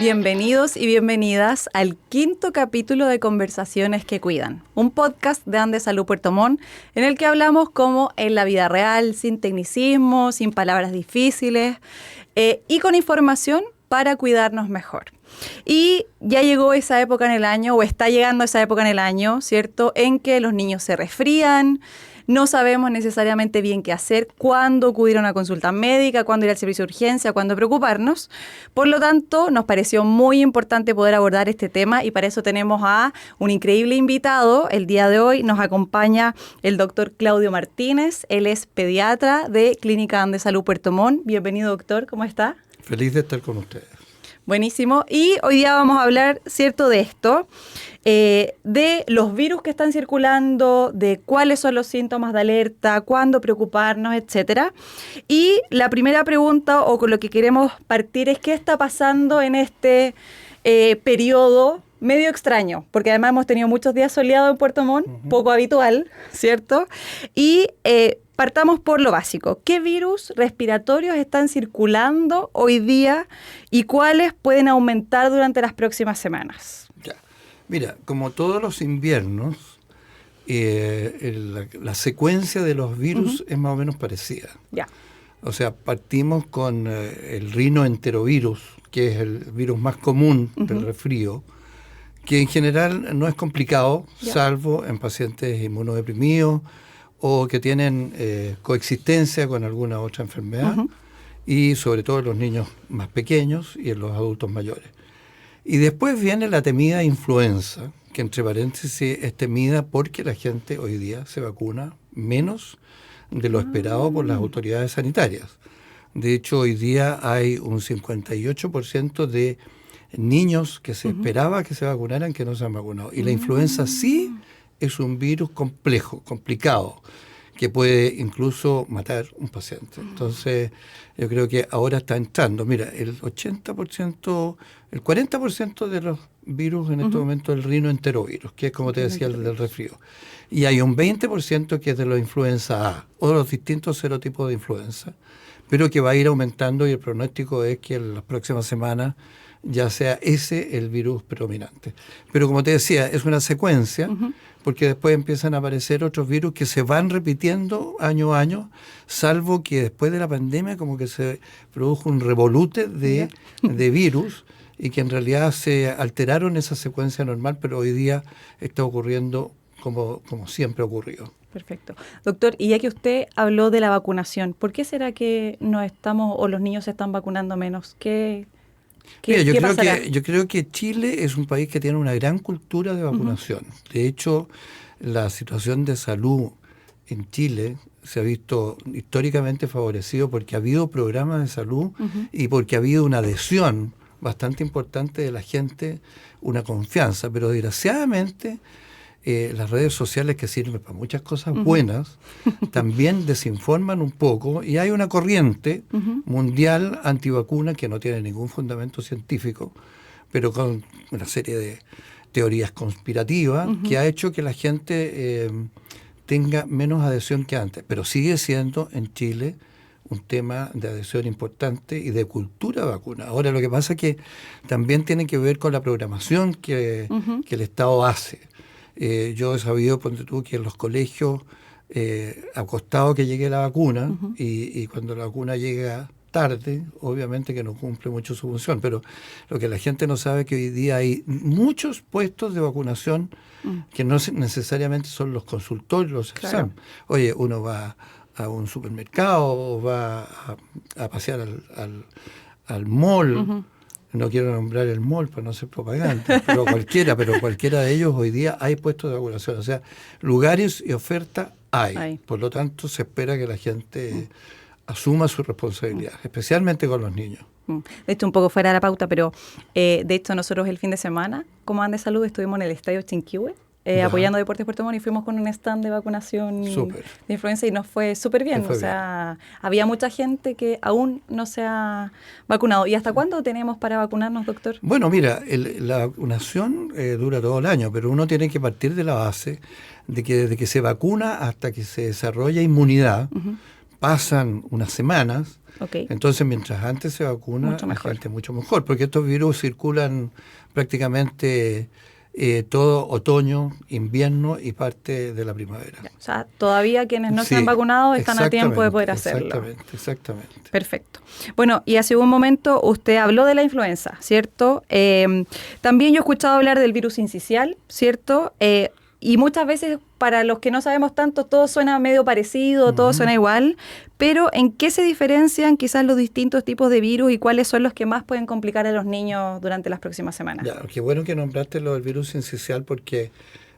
Bienvenidos y bienvenidas al 5º capítulo de Conversaciones que Cuidan, un podcast de Andesalud Puerto Montt en el que hablamos como en la vida real, sin tecnicismos, sin palabras difíciles y con información para cuidarnos mejor. Y ya llegó esa época en el año, o está llegando esa época en el año, ¿cierto?, en que los niños se resfrían. No sabemos necesariamente bien qué hacer, cuándo acudir a una consulta médica, cuándo ir al servicio de urgencia, cuándo preocuparnos. Por lo tanto, nos pareció muy importante poder abordar este tema y para eso tenemos a un increíble invitado. El día de hoy nos acompaña el doctor Claudio Martínez. Él es pediatra de Clínica Andesalud Puerto Montt. Bienvenido, doctor. ¿Cómo está? Feliz de estar con ustedes. Buenísimo. Y hoy día vamos a hablar, ¿cierto?, de esto, de los virus que están circulando, de cuáles son los síntomas de alerta, cuándo preocuparnos, etcétera. Y la primera pregunta, o con lo que queremos partir, es qué está pasando en este periodo medio extraño, porque además hemos tenido muchos días soleados en Puerto Montt, poco habitual, ¿cierto? Y partamos por lo básico. ¿Qué virus respiratorios están circulando hoy día y cuáles pueden aumentar durante las próximas semanas? Ya. Mira, como todos los inviernos, la secuencia de los virus es más o menos parecida. Ya. O sea, partimos con el rinoenterovirus, que es el virus más común del resfrío, que en general no es complicado, salvo en pacientes inmunodeprimidos o que tienen coexistencia con alguna otra enfermedad, y sobre todo en los niños más pequeños y en los adultos mayores. Y después viene la temida influenza, que entre paréntesis es temida porque la gente hoy día se vacuna menos de lo esperado por las autoridades sanitarias. De hecho, hoy día hay un 58% de niños que se esperaba que se vacunaran que no se han vacunado. Y la influenza sí es un virus complejo, complicado, que puede incluso matar un paciente. Entonces, yo creo que ahora está entrando. Mira, el 80%, el 40% de los virus en este momento es el rinoenterovirus, que es, como te decía, el del resfrío. Y hay un 20% que es de la influenza A, o de los distintos serotipos de influenza, pero que va a ir aumentando y el pronóstico es que en las próximas semanas ya sea ese el virus predominante. Pero como te decía, es una secuencia, porque después empiezan a aparecer otros virus que se van repitiendo año a año, salvo que después de la pandemia como que se produjo un revolute de virus y que en realidad se alteraron esa secuencia normal, pero hoy día está ocurriendo como siempre ocurrió. Perfecto. Doctor, y ya que usted habló de la vacunación, ¿por qué será que no estamos o los niños se están vacunando menos? Mira, yo creo que Chile es un país que tiene una gran cultura de vacunación. De hecho, la situación de salud en Chile se ha visto históricamente favorecido porque ha habido programas de salud y porque ha habido una adhesión bastante importante de la gente, una confianza. Pero desgraciadamente las redes sociales, que sirven para muchas cosas buenas, también desinforman un poco y hay una corriente mundial antivacuna que no tiene ningún fundamento científico, pero con una serie de teorías conspirativas que ha hecho que la gente tenga menos adhesión que antes, pero sigue siendo en Chile un tema de adhesión importante y de cultura vacuna. Ahora, lo que pasa es que también tiene que ver con la programación que el Estado hace. Yo he sabido, ponte tú, que en los colegios ha costado que llegue la vacuna y cuando la vacuna llega tarde, obviamente que no cumple mucho su función, pero lo que la gente no sabe es que hoy día hay muchos puestos de vacunación que no necesariamente son los consultorios, los exámenes. Oye, uno va a un supermercado o va a pasear al mall. No quiero nombrar el mall para no hacer propaganda, pero cualquiera de ellos hoy día hay puestos de vacunación. O sea, lugares y oferta hay. Por lo tanto, se espera que la gente asuma su responsabilidad, especialmente con los niños. De hecho, un poco fuera de la pauta, pero de hecho nosotros el fin de semana, como Andesalud, estuvimos en el Estadio Chinquihue, apoyando Deportes Puerto Montt y fuimos con un stand de vacunación de influenza y nos fue súper bien. Había mucha gente que aún no se ha vacunado. ¿Y hasta cuándo tenemos para vacunarnos, doctor? Bueno, mira, la vacunación dura todo el año, pero uno tiene que partir de la base de que desde que se vacuna hasta que se desarrolla inmunidad, pasan unas semanas. Okay. Entonces, mientras antes se vacuna, la gente mucho mejor, porque estos virus circulan prácticamente todo otoño, invierno y parte de la primavera. O sea, todavía quienes no se han vacunado están a tiempo de poder hacerlo. Exactamente. Perfecto. Bueno, y hace un momento usted habló de la influenza, ¿cierto? También yo he escuchado hablar del virus sincicial, ¿cierto? Y muchas veces, para los que no sabemos tanto, todo suena medio parecido, todo suena igual, pero ¿en qué se diferencian quizás los distintos tipos de virus y cuáles son los que más pueden complicar a los niños durante las próximas semanas? Ya, qué bueno que nombraste lo del virus sincicial, porque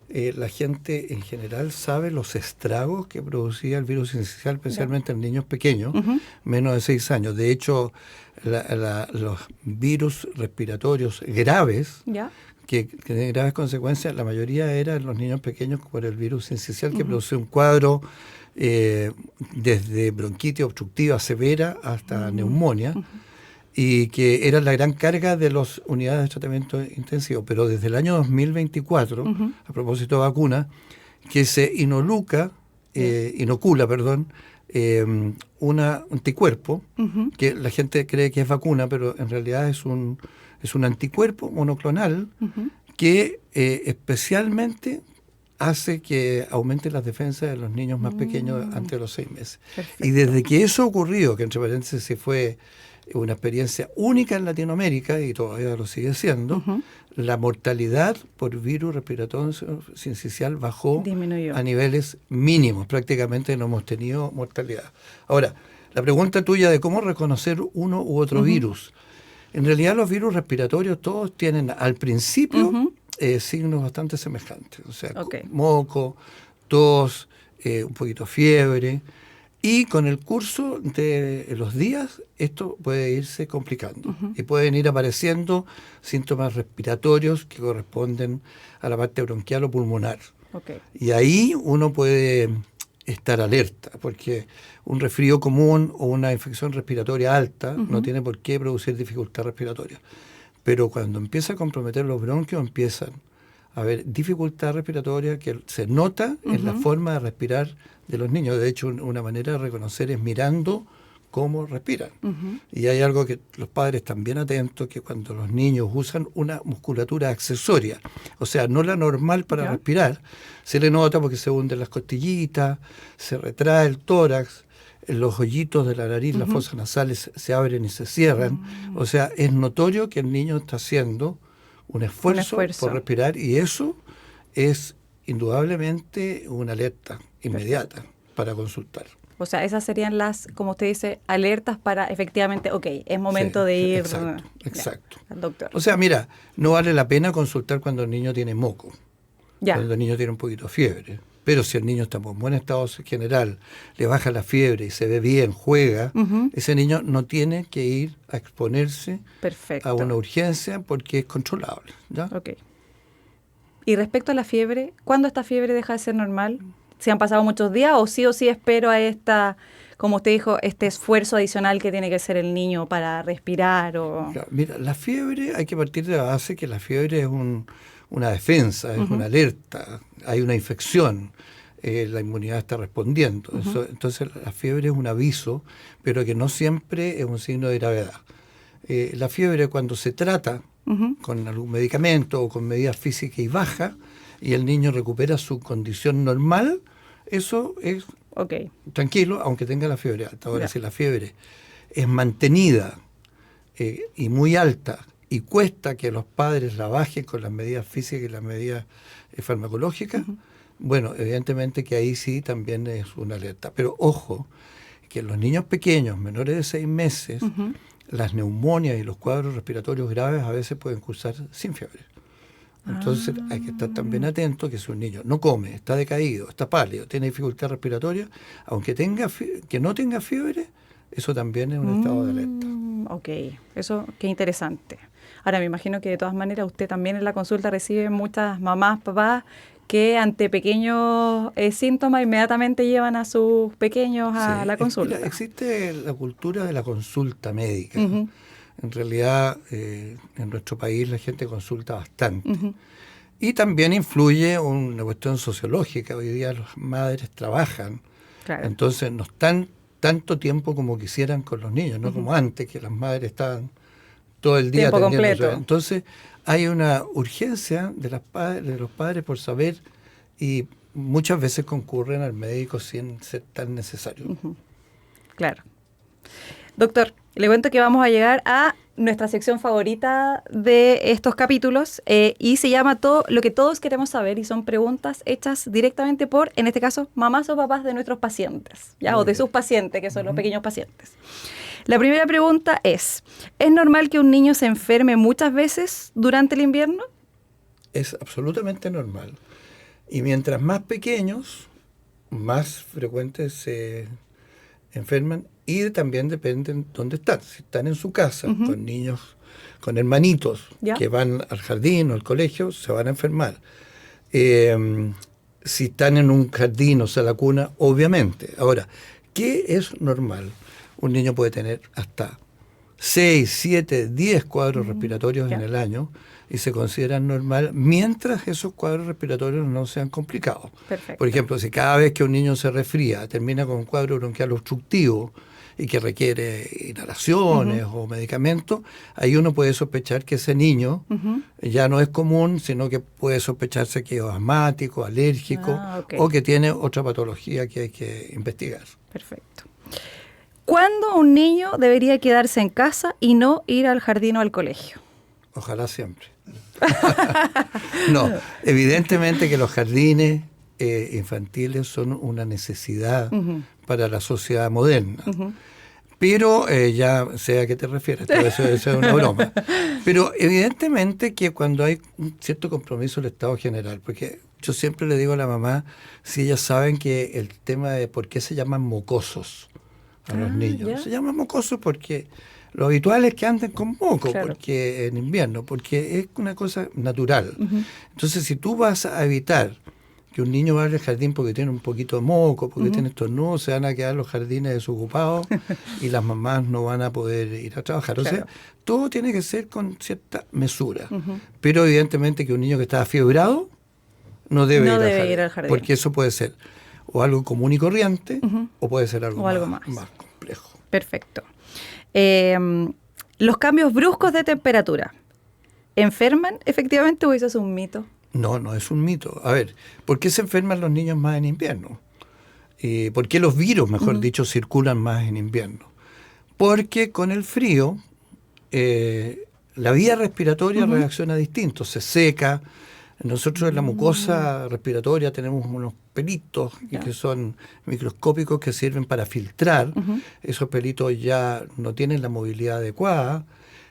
la gente en general sabe los estragos que producía el virus sincicial, especialmente en niños pequeños, menos de 6 años. De hecho, los virus respiratorios graves, que tienen graves consecuencias, la mayoría eran en los niños pequeños por el virus sincicial, que produce un cuadro desde bronquitis obstructiva severa hasta neumonía, y que era la gran carga de las unidades de tratamiento intensivo. Pero desde el año 2024, a propósito de vacuna, que se inocula, un anticuerpo, que la gente cree que es vacuna, pero en realidad es un anticuerpo monoclonal que especialmente hace que aumente las defensas de los niños más pequeños antes de los 6 meses. Perfecto. Y desde que eso ocurrió, que entre paréntesis fue una experiencia única en Latinoamérica y todavía lo sigue siendo, la mortalidad por virus respiratorio sincicial disminuyó a niveles mínimos. Prácticamente no hemos tenido mortalidad. Ahora, la pregunta tuya de cómo reconocer uno u otro virus. En realidad los virus respiratorios todos tienen al principio signos bastante semejantes. O sea, moco, tos, un poquito fiebre. Y con el curso de los días, esto puede irse complicando. Y pueden ir apareciendo síntomas respiratorios que corresponden a la parte bronquial o pulmonar. Y ahí uno puede estar alerta, porque un resfrío común o una infección respiratoria alta no tiene por qué producir dificultad respiratoria. Pero cuando empieza a comprometer los bronquios, empiezan a haber dificultad respiratoria que se nota en la forma de respirar de los niños. De hecho, una manera de reconocer es mirando cómo respiran. Y hay algo que los padres están bien atentos, que cuando los niños usan una musculatura accesoria, o sea, no la normal para respirar, se le nota porque se hunden las costillitas, se retrae el tórax, los hoyitos de la nariz, las fosas nasales se abren y se cierran. O sea, es notorio que el niño está haciendo un esfuerzo por respirar, y eso es indudablemente una alerta inmediata para consultar. O sea, esas serían las, como usted dice, alertas para efectivamente, es momento de ir al doctor. O sea, mira, no vale la pena consultar cuando el niño tiene moco, cuando el niño tiene un poquito de fiebre. Pero si el niño está en buen estado general, le baja la fiebre y se ve bien, juega, ese niño no tiene que ir a exponerse a una urgencia porque es controlable. ¿Ya? Y respecto a la fiebre, ¿cuándo esta fiebre deja de ser normal? ¿Se han pasado muchos días o sí espero a esta, como usted dijo, este esfuerzo adicional que tiene que hacer el niño para respirar? Mira, la fiebre, hay que partir de la base que la fiebre es una defensa, es una alerta, hay una infección, la inmunidad está respondiendo. Entonces la fiebre es un aviso, pero que no siempre es un signo de gravedad. La fiebre, cuando se trata con algún medicamento o con medidas físicas y baja, y el niño recupera su condición normal, eso es tranquilo, aunque tenga la fiebre alta. Ahora, si la fiebre es mantenida y muy alta, y cuesta que los padres la bajen con las medidas físicas y las medidas farmacológicas, bueno, evidentemente que ahí sí también es una alerta. Pero ojo, que en los niños pequeños, menores de 6 meses, las neumonias y los cuadros respiratorios graves a veces pueden cursar sin fiebre. Entonces hay que estar también atento que si un niño no come, está decaído, está pálido, tiene dificultad respiratoria, aunque que no tenga fiebre, eso también es un estado de alerta. Eso qué interesante. Ahora me imagino que de todas maneras usted también en la consulta recibe muchas mamás, papás que ante pequeños síntomas inmediatamente llevan a sus pequeños a la consulta. Mira, existe la cultura de la consulta médica. En realidad, en nuestro país la gente consulta bastante. Y también influye una cuestión sociológica. Hoy día las madres trabajan, entonces no están tanto tiempo como quisieran con los niños, no como antes, que las madres estaban todo el día tiempo atendiendo. completo. Entonces hay una urgencia de los padres por saber, y muchas veces concurren al médico sin ser tan necesario. Claro. Doctor, le cuento que vamos a llegar a nuestra sección favorita de estos capítulos y se llama Todo lo que todos queremos saber, y son preguntas hechas directamente por, en este caso, mamás o papás de nuestros pacientes, ¿ya? O de sus pacientes, que son los pequeños pacientes. La primera pregunta ¿es normal que un niño se enferme muchas veces durante el invierno? Es absolutamente normal. Y mientras más pequeños, más frecuentes se enferman, y también depende de dónde están. Si están en su casa, con niños, con hermanitos que van al jardín o al colegio, se van a enfermar. Si están en un jardín, o sea, la cuna, obviamente. Ahora, ¿qué es normal? Un niño puede tener hasta 6, 7, 10 cuadros respiratorios en el año, y se consideran normal mientras esos cuadros respiratorios no sean complicados. Perfecto. Por ejemplo, si cada vez que un niño se resfría termina con un cuadro bronquial obstructivo y que requiere inhalaciones o medicamentos, ahí uno puede sospechar que ese niño ya no es común, sino que puede sospecharse que es asmático, alérgico, o que tiene otra patología que hay que investigar. Perfecto. ¿Cuándo un niño debería quedarse en casa y no ir al jardín o al colegio? Ojalá siempre. No, evidentemente que los jardines infantiles son una necesidad para la sociedad moderna. Pero ya sé a qué te refieres, todo eso es una broma. Pero evidentemente que cuando hay un cierto compromiso del Estado general, porque yo siempre le digo a la mamá, si ellas saben que el tema de por qué se llaman mocosos a los niños, se llaman mocosos porque lo habitual es que anden con moco, porque en invierno, porque es una cosa natural. Entonces, si tú vas a evitar que un niño vaya al jardín porque tiene un poquito de moco, porque tiene estornudo, se van a quedar los jardines desocupados y las mamás no van a poder ir a trabajar. O sea, todo tiene que ser con cierta mesura. Pero evidentemente que un niño que está afiebrado no debe ir al jardín, porque eso puede ser o algo común y corriente o puede ser algo más complejo. Perfecto. Los cambios bruscos de temperatura, ¿enferman efectivamente o eso es un mito? No, no es un mito. A ver, ¿por qué se enferman los niños más en invierno? ¿Por qué los virus, mejor dicho, circulan más en invierno? Porque con el frío la vía respiratoria reacciona distinto, se seca. Nosotros en la mucosa respiratoria tenemos unos pelitos que son microscópicos que sirven para filtrar. Esos pelitos ya no tienen la movilidad adecuada.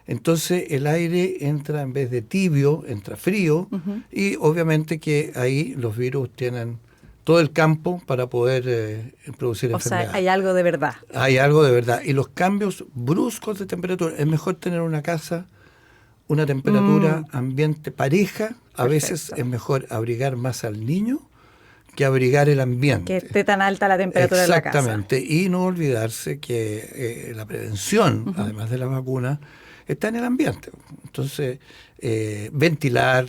Entonces el aire entra, en vez de tibio, entra frío, y obviamente que ahí los virus tienen todo el campo para poder producir enfermedades. O sea, hay algo de verdad. Hay algo de verdad. Y los cambios bruscos de temperatura, es mejor tener una casa, una temperatura ambiente pareja. A veces es mejor abrigar más al niño que abrigar el ambiente. Que esté tan alta la temperatura de la casa. Exactamente. Y no olvidarse que la prevención, además de la vacuna, está en el ambiente. Entonces, ventilar,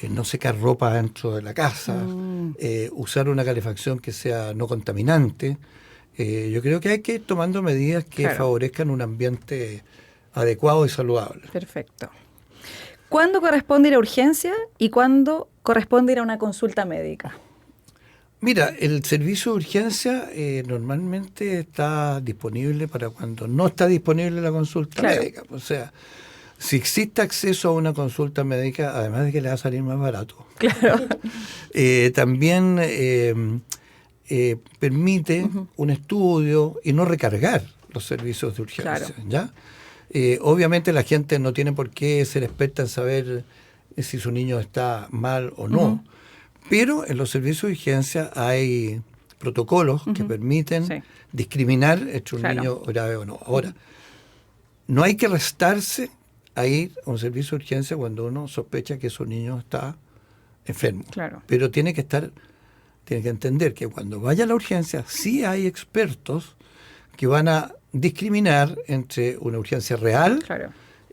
no secar ropa dentro de la casa, usar una calefacción que sea no contaminante. Yo creo que hay que ir tomando medidas que favorezcan un ambiente adecuado y saludable. Perfecto. ¿Cuándo corresponde ir a urgencia y cuándo corresponde ir a una consulta médica? Mira, el servicio de urgencia normalmente está disponible para cuando no está disponible la consulta médica. O sea, si existe acceso a una consulta médica, además de que le va a salir más barato, también permite un estudio y no recargar los servicios de urgencia. ¿Ya? Obviamente la gente no tiene por qué ser experta en saber si su niño está mal o no. Pero en los servicios de urgencia hay protocolos que permiten discriminar entre un niño grave o no. Ahora, no hay que restarse a ir a un servicio de urgencia cuando uno sospecha que su niño está enfermo. Pero tiene que entender que cuando vaya a la urgencia sí hay expertos que van a discriminar entre una urgencia real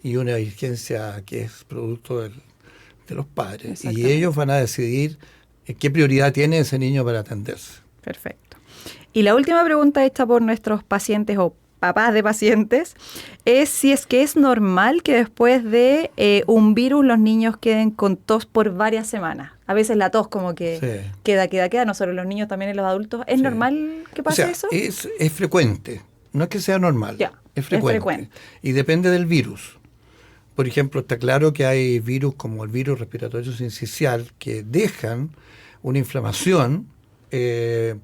y una urgencia que es producto de los padres. Y ellos van a decidir qué prioridad tiene ese niño para atenderse. Perfecto. Y la última pregunta hecha por nuestros pacientes o papás de pacientes es si es que es normal que después de un virus los niños queden con tos por varias semanas. A veces la tos como que queda, no solo los niños, también en los adultos. ¿Es normal que pase eso? Es frecuente, no es que sea normal, es frecuente. Y depende del virus. Por ejemplo, está claro que hay virus como el virus respiratorio sincicial que dejan una inflamación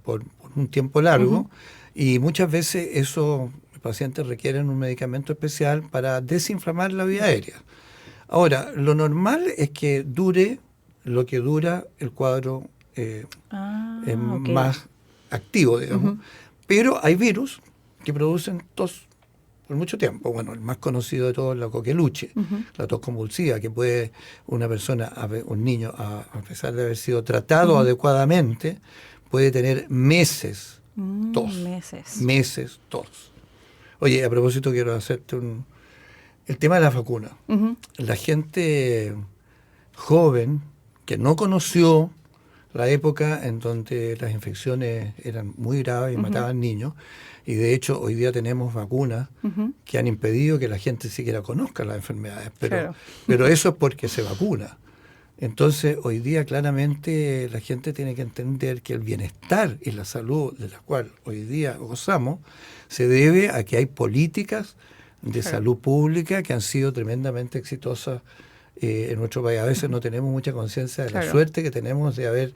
por un tiempo largo y muchas veces esos pacientes requieren un medicamento especial para desinflamar la vía aérea. Ahora, lo normal es que dure lo que dura el cuadro más activo, digamos. Pero hay virus que producen tos por mucho tiempo. Bueno, el más conocido de todos es la coqueluche, la tos convulsiva, que puede una persona, un niño, a pesar de haber sido tratado adecuadamente, puede tener meses tos. Meses tos. Oye, a propósito quiero hacerte el tema de la vacuna. La gente joven que no conoció la época en donde las infecciones eran muy graves y mataban niños, y de hecho hoy día tenemos vacunas que han impedido que la gente siquiera conozca las enfermedades, pero eso es porque se vacuna. Entonces hoy día claramente la gente tiene que entender que el bienestar y la salud de la cual hoy día gozamos se debe a que hay políticas de salud pública que han sido tremendamente exitosas en nuestro país. A veces no tenemos mucha conciencia de la suerte que tenemos de haber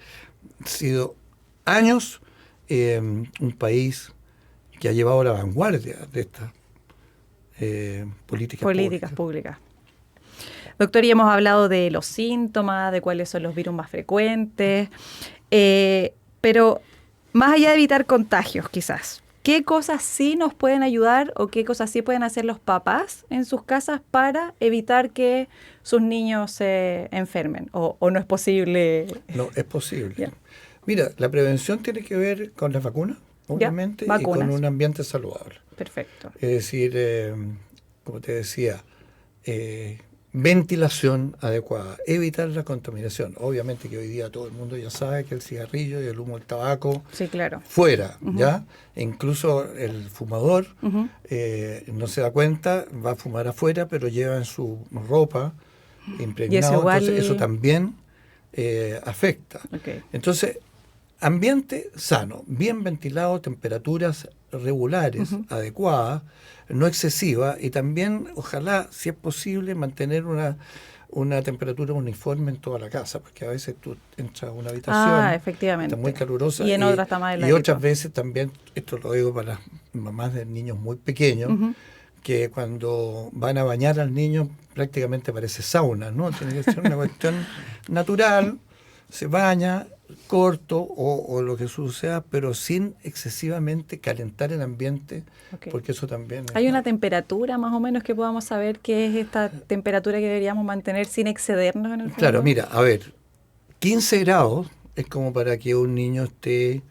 sido años un país que ha llevado la vanguardia de estas políticas públicas. Doctor, ya hemos hablado de los síntomas, de cuáles son los virus más frecuentes, pero más allá de evitar contagios quizás, ¿qué cosas sí nos pueden ayudar o qué cosas sí pueden hacer los papás en sus casas para evitar que sus niños se enfermen? ¿O no es posible? No, es posible. Mira, la prevención tiene que ver con las vacunas, obviamente, y con un ambiente saludable. Perfecto. Es decir, como te decía, ventilación adecuada, evitar la contaminación. Obviamente que hoy día todo el mundo ya sabe que el cigarrillo y el humo del tabaco fuera, ¿ya? E incluso el fumador no se da cuenta, va a fumar afuera, pero lleva en su ropa impregnado, entonces eso también afecta. Entonces, ambiente sano, bien ventilado, temperaturas regulares, adecuadas, no excesivas, y también, ojalá, si es posible, mantener una temperatura uniforme en toda la casa, porque a veces tú entras a una habitación, efectivamente, está muy calurosa, y en otras está más y otras veces también, esto lo digo para las mamás de niños muy pequeños, que cuando van a bañar al niño prácticamente parece sauna, ¿no? Tiene que ser una cuestión natural, se baña corto o lo que suceda, pero sin excesivamente calentar el ambiente, porque eso también... ¿Hay una temperatura más o menos que podamos saber qué es esta temperatura que deberíamos mantener sin excedernos en el fondo? Claro, mira, a ver, 15 grados es como para que un niño esté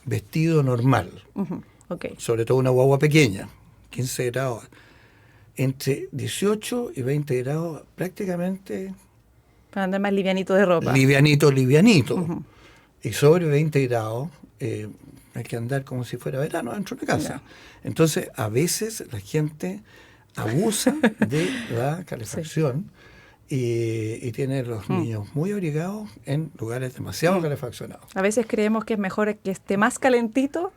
vestido normal, sobre todo una guagua pequeña, 15 grados. Entre 18 y 20 grados prácticamente... Para andar más livianito de ropa. Livianito. Y sobre 20 grados hay que andar como si fuera verano dentro de casa. Entonces, a veces la gente abusa de la calefacción y tiene los niños muy abrigados en lugares demasiado calefaccionados. A veces creemos que es mejor que esté más calentito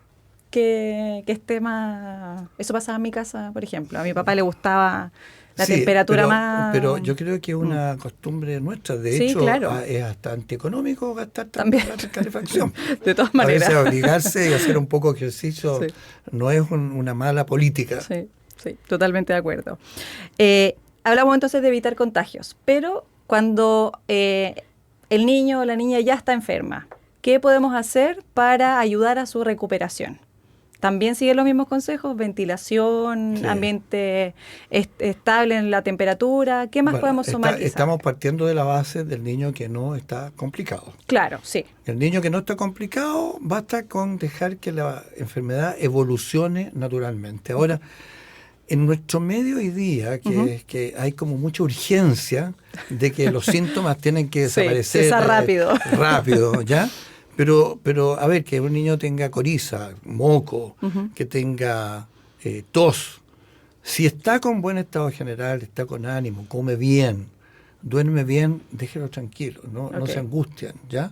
que esté más... Eso pasaba en mi casa, por ejemplo. A mi papá le gustaba... La temperatura más... Pero yo creo que es una costumbre nuestra. De hecho, es hasta antieconómico gastar también calefacción. De todas maneras. A veces obligarse y hacer un poco de ejercicio no es una mala política. Sí, totalmente de acuerdo. Hablamos entonces de evitar contagios, pero cuando el niño o la niña ya está enferma, ¿qué podemos hacer para ayudar a su recuperación? También siguen los mismos consejos, ventilación, ambiente estable en la temperatura. ¿Qué más podemos somatizar? Estamos partiendo de la base del niño que no está complicado. Claro, sí. El niño que no está complicado basta con dejar que la enfermedad evolucione naturalmente. Ahora, en nuestro medio hoy día, que es que hay como mucha urgencia de que los síntomas tienen que desaparecer rápido, ¿ya? Pero a ver, que un niño tenga coriza, moco, que tenga tos, si está con buen estado general, está con ánimo, come bien, duerme bien, déjelo tranquilo, no se angustian, ¿ya?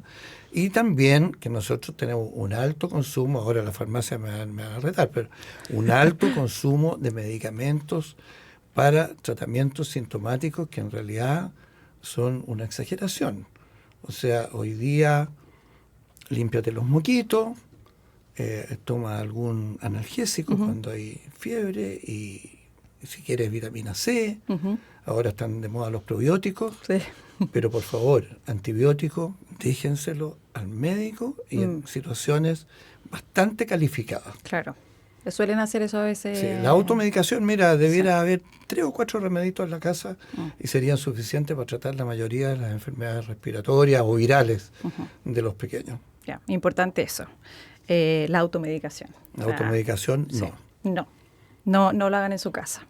Y también que nosotros tenemos un alto consumo, ahora la farmacia me van a retar, pero un alto consumo de medicamentos para tratamientos sintomáticos que en realidad son una exageración. O sea, hoy día límpiate los moquitos, toma algún analgésico cuando hay fiebre y si quieres vitamina C. Ahora están de moda los probióticos, pero por favor, antibióticos, déjenselo al médico y en situaciones bastante calificadas. Claro. Suelen hacer eso a veces. Sí, la automedicación, mira, debiera haber 3 o 4 remeditos en la casa y serían suficientes para tratar la mayoría de las enfermedades respiratorias o virales de los pequeños. Ya, importante eso, la automedicación. La automedicación, sí, no lo hagan en su casa.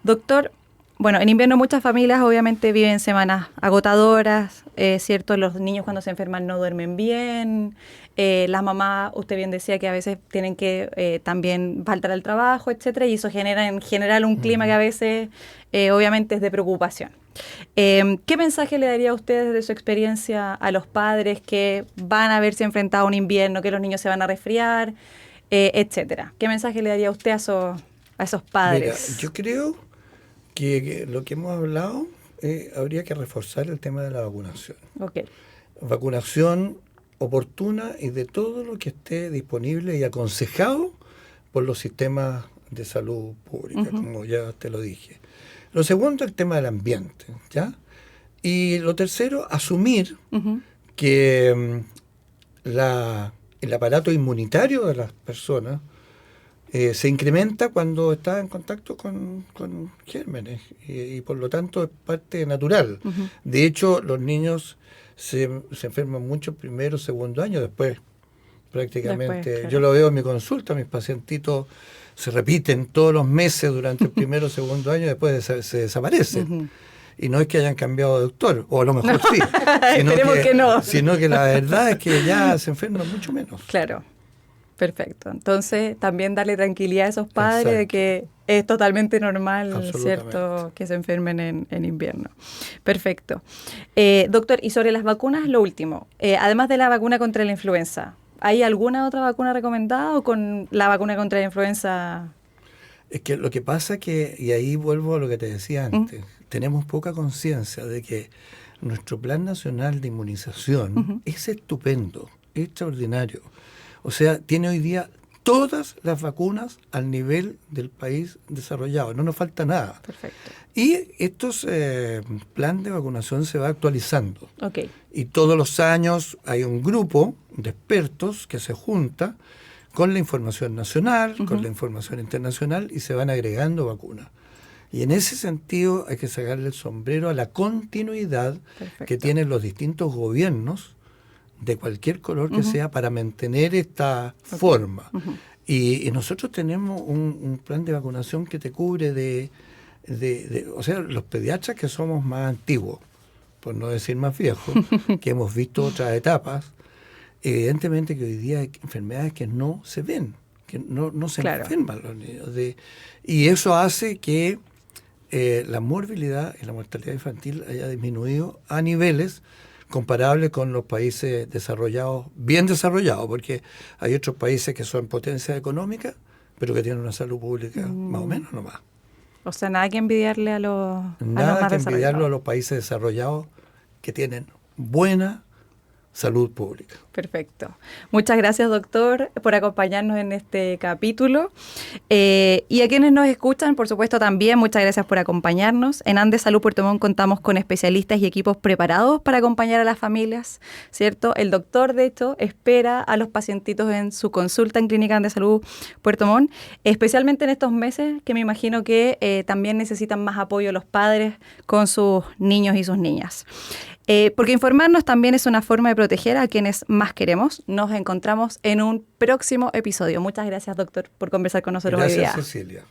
Doctor, bueno, en invierno muchas familias obviamente viven semanas agotadoras, ¿cierto? Los niños cuando se enferman no duermen bien, las mamás, usted bien decía que a veces tienen que también faltar al trabajo, etcétera, y eso genera en general un clima que a veces obviamente es de preocupación. ¿Qué mensaje le daría a usted desde su experiencia a los padres que van a verse enfrentados a un invierno, que los niños se van a resfriar, etcétera? ¿Qué mensaje le daría a usted a esos padres? Mira, yo creo que lo que hemos hablado habría que reforzar el tema de la vacunación. Vacunación oportuna y de todo lo que esté disponible y aconsejado por los sistemas de salud pública, como ya te lo dije. Lo segundo, el tema del ambiente, ¿ya? Y lo tercero, asumir que el aparato inmunitario de las personas se incrementa cuando está en contacto con gérmenes y por lo tanto es parte natural. De hecho, los niños se enferman mucho primero, segundo año, después prácticamente. Claro. Yo lo veo en mi consulta, mis pacientitos se repiten todos los meses durante el primero o segundo año, después se desaparecen. Y no es que hayan cambiado de doctor, o a lo mejor sí, esperemos que no. Sino que la verdad es que ya se enferman mucho menos. Claro. Perfecto. Entonces, también darle tranquilidad a esos padres de que es totalmente normal, ¿cierto?, que se enfermen en invierno. Perfecto. Doctor, y sobre las vacunas, lo último. Además de la vacuna contra la influenza, ¿hay alguna otra vacuna recomendada o con la vacuna contra la influenza? Es que lo que pasa que, y ahí vuelvo a lo que te decía antes, tenemos poca conciencia de que nuestro Plan Nacional de Inmunización es estupendo, es extraordinario. O sea, tiene hoy día todas las vacunas al nivel del país desarrollado. No nos falta nada. Perfecto. Y estos plan de vacunación se va actualizando. Y todos los años hay un grupo de expertos que se junta con la información nacional, con la información internacional y se van agregando vacunas. Y en ese sentido hay que sacarle el sombrero a la continuidad que tienen los distintos gobiernos de cualquier color que sea para mantener esta forma. Y nosotros tenemos un plan de vacunación que te cubre o sea, los pediatras que somos más antiguos, por no decir más viejos, que hemos visto otras etapas, evidentemente que hoy día hay enfermedades que no se ven, que no se enferman los niños. Y eso hace que la morbilidad y la mortalidad infantil haya disminuido a niveles comparable con los países desarrollados, bien desarrollados, porque hay otros países que son potencias económicas, pero que tienen una salud pública más o menos nomás. O sea, nada que envidiarle a los Nada que envidiarlo a los países desarrollados que tienen buena salud pública. Perfecto. Muchas gracias, doctor, por acompañarnos en este capítulo. Y a quienes nos escuchan, por supuesto, también muchas gracias por acompañarnos. En Andes Salud Puerto Montt contamos con especialistas y equipos preparados para acompañar a las familias, ¿cierto? El doctor, de hecho, espera a los pacientitos en su consulta en Clínica Andes Salud Puerto Montt, especialmente en estos meses que me imagino que también necesitan más apoyo los padres con sus niños y sus niñas. Porque informarnos también es una forma de proteger a quienes más queremos. Nos encontramos en un próximo episodio. Muchas gracias, doctor, por conversar con nosotros hoy día. Gracias, Cecilia.